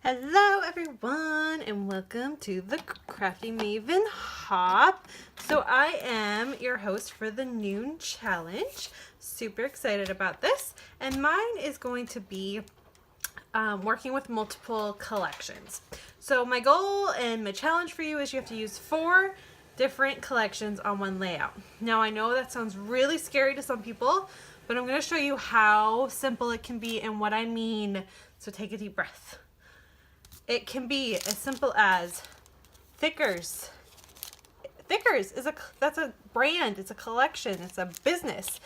Hello everyone and welcome to the Crafty Maven Hop. So I am your host for the noon challenge. Super excited about this, and mine is going to be working with multiple collections. So my goal and my challenge for you is you have to use 4 different collections on one layout. Now I know that sounds really scary to some people, but I'm going to show you how simple it can be and what I mean. So take a deep breath. It can be as simple as Thickers. Thickers is that's a brand, it's a collection, it's a business.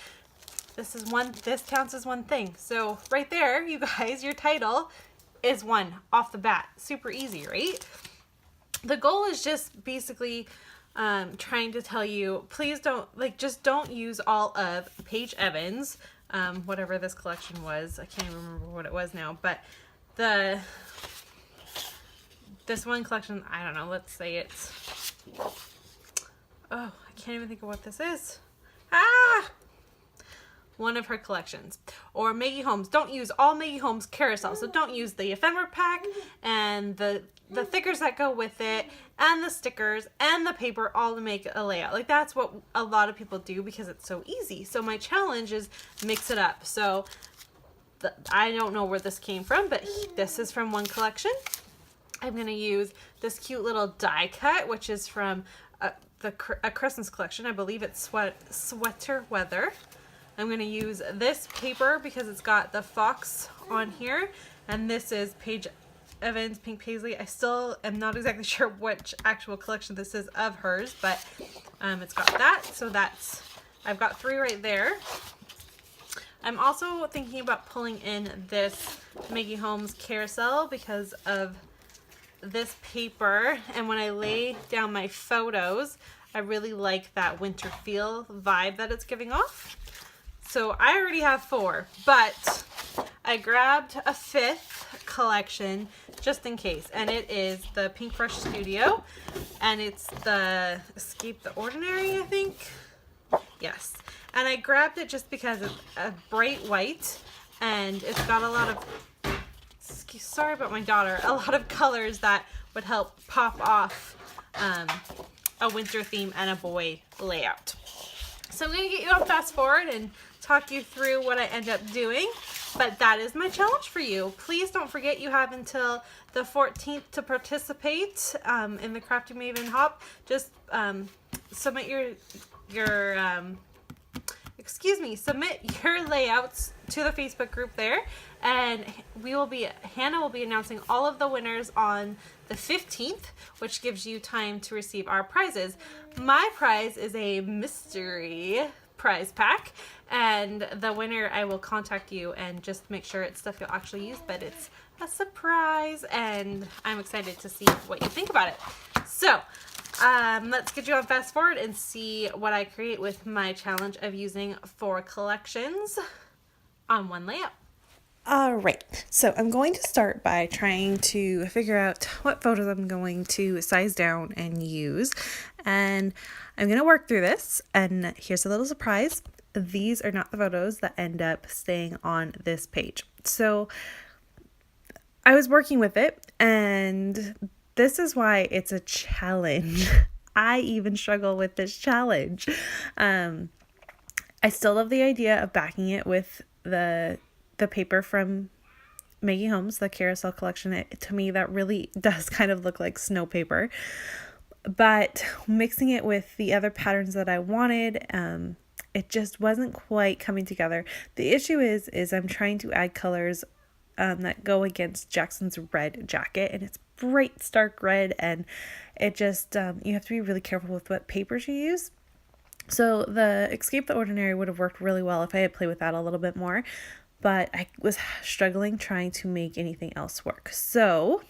This counts as one thing. So right there, you guys, your title is one off the bat. Super easy, right? The goal is just basically trying to tell you, please just don't use all of Paige Evans, whatever this collection was. I can't even remember what it was now, but this one collection, I don't know, let's say it's, I can't even think of what this is. One of her collections. Or Maggie Holmes. Don't use all Maggie Holmes carousel. So don't use the ephemera pack and the thickers that go with it and the stickers and the paper all to make a layout. Like that's what a lot of people do because it's so easy. So my challenge is mix it up. So I don't know where this came from, but this is from one collection. I'm going to use this cute little die cut, which is from a Christmas collection. I believe it's Sweater Weather. I'm going to use this paper because it's got the fox on here. And this is Paige Evans Pink Paisley. I still am not exactly sure which actual collection this is of hers, but it's got that. So I've got 3 right there. I'm also thinking about pulling in this Maggie Holmes carousel because of this paper, and when I lay down my photos, I really like that winter feel vibe that it's giving off. So I already have 4, but I grabbed a 5th collection just in case, and it is the Pink Brush Studio, and it's the Escape the Ordinary, I think. Yes, and I grabbed it just because it's a bright white, and it's got a lot of, sorry about my daughter, a lot of colors that would help pop off a winter theme and a boy layout. So I'm going to get you on fast forward and talk you through what I end up doing, but that is my challenge for you. Please don't forget you have until the 14th to participate in the Crafty Maven Hop. Just submit submit your layouts to the Facebook group there, and Hannah will be announcing all of the winners on the 15th, which gives you time to receive our prizes. My prize is a mystery prize pack, and the winner, I will contact you and just make sure it's stuff you'll actually use, but it's a surprise, and I'm excited to see what you think about it. So let's get you on fast forward and see what I create with my challenge of using 4 collections on one layout. All right, so I'm going to start by trying to figure out what photos I'm going to size down and use, and I'm going to work through this, and here's a little surprise. These are not the photos that end up staying on this page. So I was working with it, and this is why it's a challenge. I even struggle with this challenge. I still love the idea of backing it with the paper from Maggie Holmes, the carousel collection. To me, that really does kind of look like snow paper. But mixing it with the other patterns that I wanted, it just wasn't quite coming together. The issue is I'm trying to add colors that go against Jackson's red jacket, and it's bright stark red, and it just you have to be really careful with what papers you use. So the Escape the Ordinary would have worked really well if I had played with that a little bit more, but I was struggling trying to make anything else work. So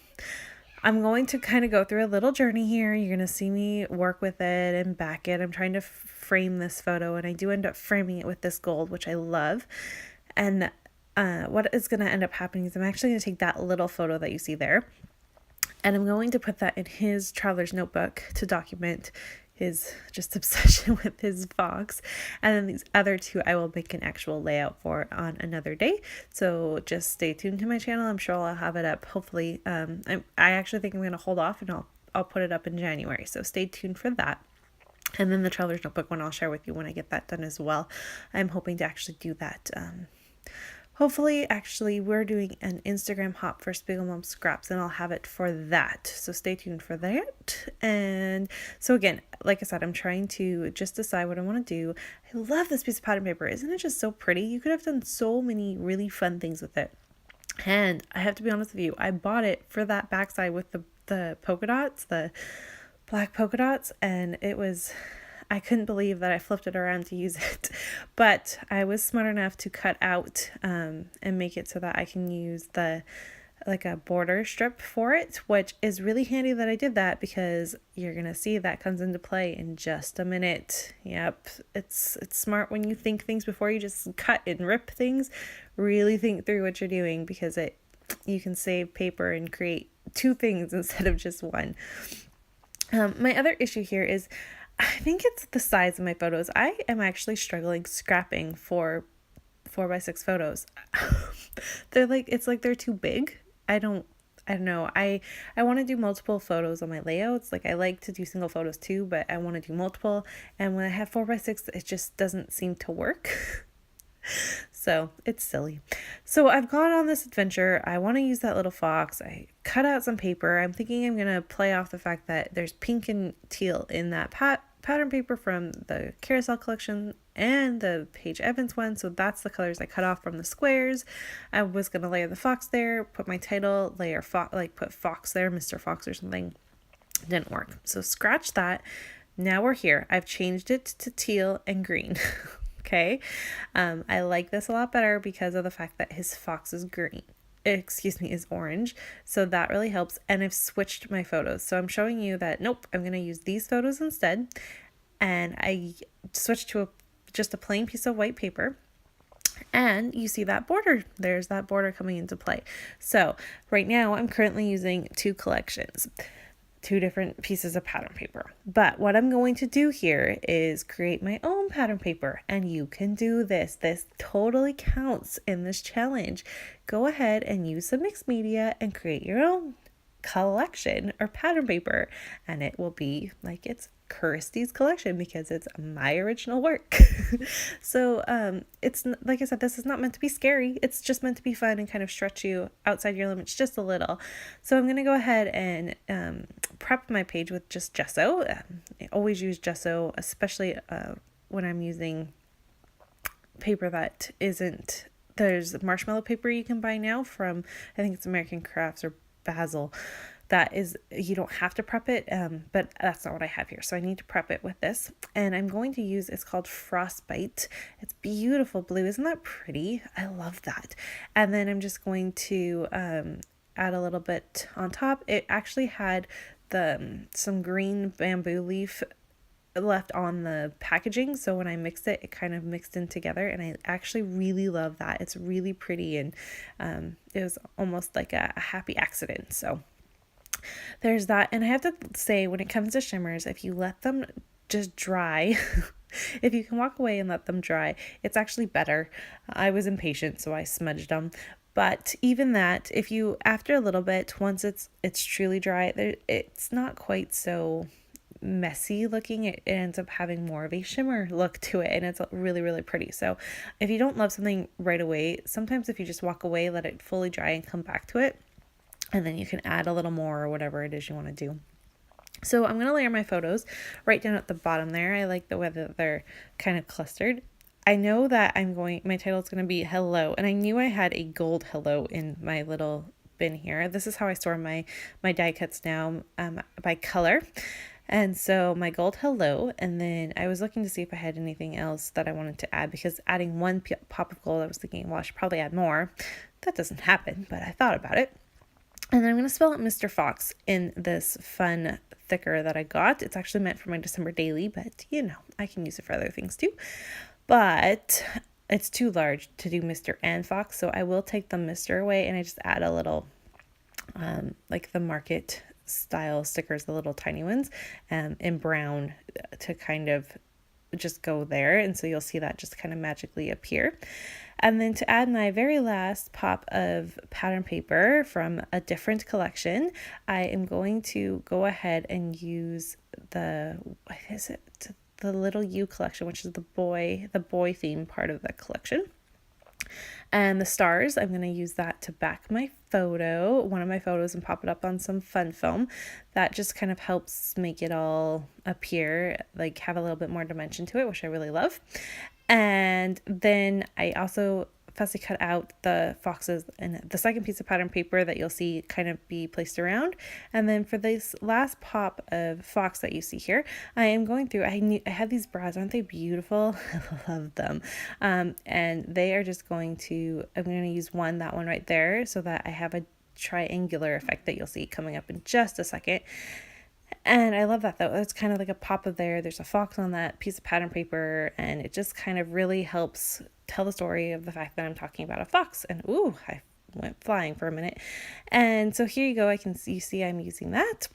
I'm going to kind of go through a little journey here. You're going to see me work with it and back it. I'm trying to frame this photo, and I do end up framing it with this gold, which I love. And what is going to end up happening is I'm actually going to take that little photo that you see there, and I'm going to put that in his traveler's notebook to document his just obsession with his fox. And then these other two I will make an actual layout for on another day. So just stay tuned to my channel. I'm sure I'll have it up. Hopefully, I actually think I'm going to hold off and I'll put it up in January. So stay tuned for that. And then the Traveler's Notebook one I'll share with you when I get that done as well. I'm hoping to actually do that. Hopefully, actually, we're doing an Instagram hop for Spiegel Mom Scraps, and I'll have it for that. So stay tuned for that. And so again, like I said, I'm trying to just decide what I want to do. I love this piece of pattern paper. Isn't it just so pretty? You could have done so many really fun things with it. And I have to be honest with you, I bought it for that backside with the polka dots, the black polka dots, and I couldn't believe that I flipped it around to use it, but I was smart enough to cut out and make it so that I can use like a border strip for it, which is really handy that I did that, because you're gonna see that comes into play in just a minute. Yep, it's smart when you think things before you just cut and rip things. Really think through what you're doing, because you can save paper and create two things instead of just one. My other issue here is I think it's the size of my photos. I am actually struggling scrapping for 4x6 photos. It's like they're too big. I don't know. I want to do multiple photos on my layouts. Like, I like to do single photos too, but I want to do multiple. And when I have 4x6, it just doesn't seem to work. So it's silly. So I've gone on this adventure. I want to use that little fox. I cut out some paper. I'm thinking I'm going to play off the fact that there's pink and teal in that pattern paper from the Carousel collection and the Paige Evans one. So that's the colors I cut off from the squares. I was going to layer the fox there, put my title, put fox there, Mr. Fox or something. Didn't work. So scratch that. Now we're here. I've changed it to teal and green. Okay. I like this a lot better because of the fact that his fox is is orange. So that really helps. And I've switched my photos. So I'm showing you that, nope, I'm going to use these photos instead. And I switched to just a plain piece of white paper. And you see that border. There's that border coming into play. So right now I'm currently using two collections. Two different pieces of pattern paper. But what I'm going to do here is create my own pattern paper, and you can do this. This totally counts in this challenge. Go ahead and use some mixed media and create your own collection or pattern paper, and it will be like it's Kirsty's collection because it's my original work. So it's like I said, this is not meant to be scary. It's just meant to be fun and kind of stretch you outside your limits just a little. So I'm going to go ahead and prep my page with just gesso. I always use gesso, especially when I'm using paper that isn't, there's marshmallow paper you can buy now from, I think it's American Crafts or Basil. That is, you don't have to prep it, but that's not what I have here. So I need to prep it with this. And I'm going to use, it's called Frostbite. It's beautiful blue. Isn't that pretty? I love that. And then I'm just going to add a little bit on top. It actually had some green bamboo leaf left on the packaging, so when I mixed it, it kind of mixed in together, and I actually really love that. It's really pretty, and it was almost like a happy accident. So there's that. And I have to say, when it comes to shimmers, if you let them just dry, if you can walk away and let them dry, it's actually better. I was impatient, so I smudged them. But even that, if you, after a little bit, once it's truly dry, it's not quite so messy looking. It ends up having more of a shimmer look to it, and it's really, really pretty. So if you don't love something right away, sometimes if you just walk away, let it fully dry and come back to it, and then you can add a little more or whatever it is you want to do. So I'm going to layer my photos right down at the bottom there. I like the way that they're kind of clustered. I know that my title is going to be hello, and I knew I had a gold hello in my little bin here. This is how I store my die cuts now, by color. And so my gold hello, and then I was looking to see if I had anything else that I wanted to add, because adding one pop of gold, I was thinking, well, I should probably add more. That doesn't happen, but I thought about it. And then I'm going to spell out Mr. Fox in this fun thicker that I got. It's actually meant for my December daily, but you know, I can use it for other things too. But it's too large to do Mr. and Fox, so I will take the Mr. away, and I just add a little like the market style stickers, the little tiny ones, in brown to kind of just go there. And so you'll see that just kind of magically appear. And then to add my very last pop of pattern paper from a different collection, I am going to go ahead and use the Little You collection, which is the boy theme part of the collection. And the stars, I'm going to use that to back my photo, one of my photos, and pop it up on some fun foam. That just kind of helps make it all appear, like have a little bit more dimension to it, which I really love. And then I also fussy cut out the foxes and the second piece of pattern paper that you'll see kind of be placed around. And then for this last pop of fox that you see here, I am going through, I have these brows, aren't they beautiful? I love them. And they are just I'm going to use that one right there, so that I have a triangular effect that you'll see coming up in just a second. And I love that though. It's kind of like a pop of there's a fox on that piece of pattern paper, and it just kind of really helps tell the story of the fact that I'm talking about a fox. And ooh, I went flying for a minute. And so here you go. You see I'm using that.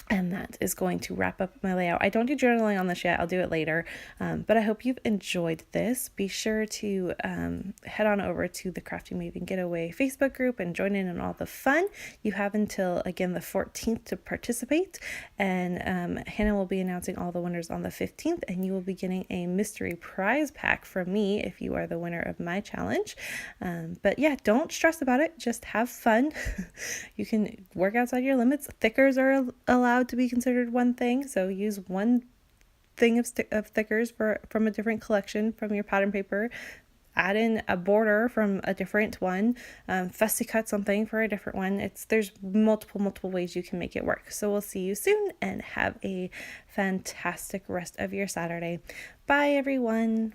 And that is going to wrap up my layout. I don't do journaling on this yet. I'll do it later. But I hope you've enjoyed this. Be sure to head on over to the Crafty Maven Getaway Facebook group and join in on all the fun. You have until, again, the 14th to participate. And Hannah will be announcing all the winners on the 15th. And you will be getting a mystery prize pack from me if you are the winner of my challenge. But yeah, don't stress about it. Just have fun. You can work outside your limits. Thickers are allowed to be considered one thing, so use one thing of thickers from a different collection from your pattern paper. Add in a border from a different one, fussy cut something for a different one. There's multiple ways you can make it work. So we'll see you soon, and have a fantastic rest of your Saturday. Bye everyone.